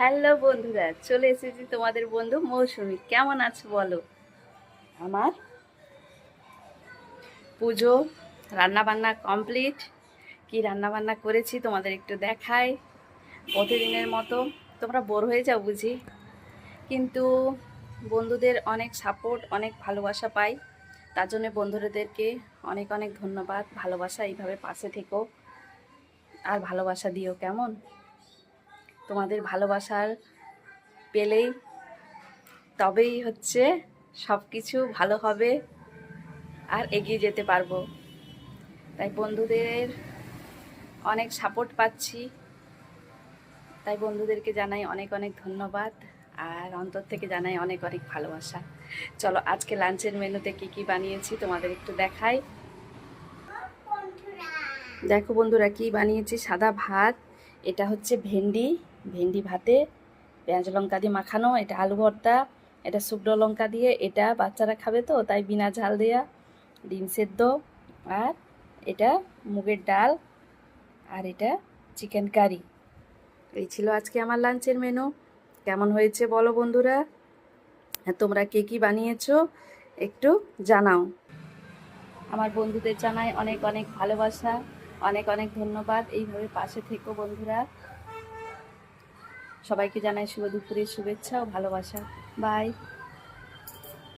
Hello বন্ধুরা, চলে এসেছি তোমাদের বন্ধু মৌসুমী। কেমন আছো বলো? আমার পুজো রান্নাবান্না কমপ্লিট। কি রান্নাবান্না করেছি তোমাদের একটু দেখাই। প্রতিদিনের মতো তোমরা বোর হয়ে যাও বুঝি, কিন্তু বন্ধুদের অনেক সাপোর্ট, অনেক ভালোবাসা পাই। তার জন্য বন্ধুদেরকে অনেক অনেক ধন্যবাদ। ভালোবাসা এইভাবে পাশে থেকো আর ভালোবাসা দিও, কেমন? তোমাদের ভালোবাসার পেলেই তবেই হচ্ছে সব কিছু ভালো হবে আর এগিয়ে যেতে পারবো। তাই বন্ধুদের অনেক সাপোর্ট পাচ্ছি, তাই বন্ধুদেরকে জানাই অনেক অনেক ধন্যবাদ আর অন্তর থেকে জানাই অনেক অনেক ভালোবাসা। চলো আজকে লাঞ্চের মেনুতে কি কি বানিয়েছি তোমাদের একটু দেখাই। দেখো বন্ধুরা কি বানিয়েছি। সাদা ভাত, এটা হচ্ছে ভেন্ডি, ভেন্ডি ভাতে পেঁয়াজ লঙ্কা দিয়ে মাখানো, এটা আলু ভর্তা, এটা শুকনো লঙ্কা দিয়ে, এটা বাচ্চারা খাবে তো তাই বিনা ঝাল দেয়া, ডিম সেদ্ধ, আর এটা মুগের ডাল, আর এটা চিকেন কারি। এই ছিল আজকে আমার লাঞ্চের মেনু। কেমন হয়েছে বলো বন্ধুরা? তোমরা কে কী বানিয়েছো একটু জানাও। আমার বন্ধুদের জানাই অনেক অনেক ভালোবাসা, অনেক অনেক ধন্যবাদ। এইভাবে পাশে থেকো বন্ধুরা। সবাইকে জানাই শুভ দুপুরের শুভেচ্ছা ও ভালোবাসা। বাই।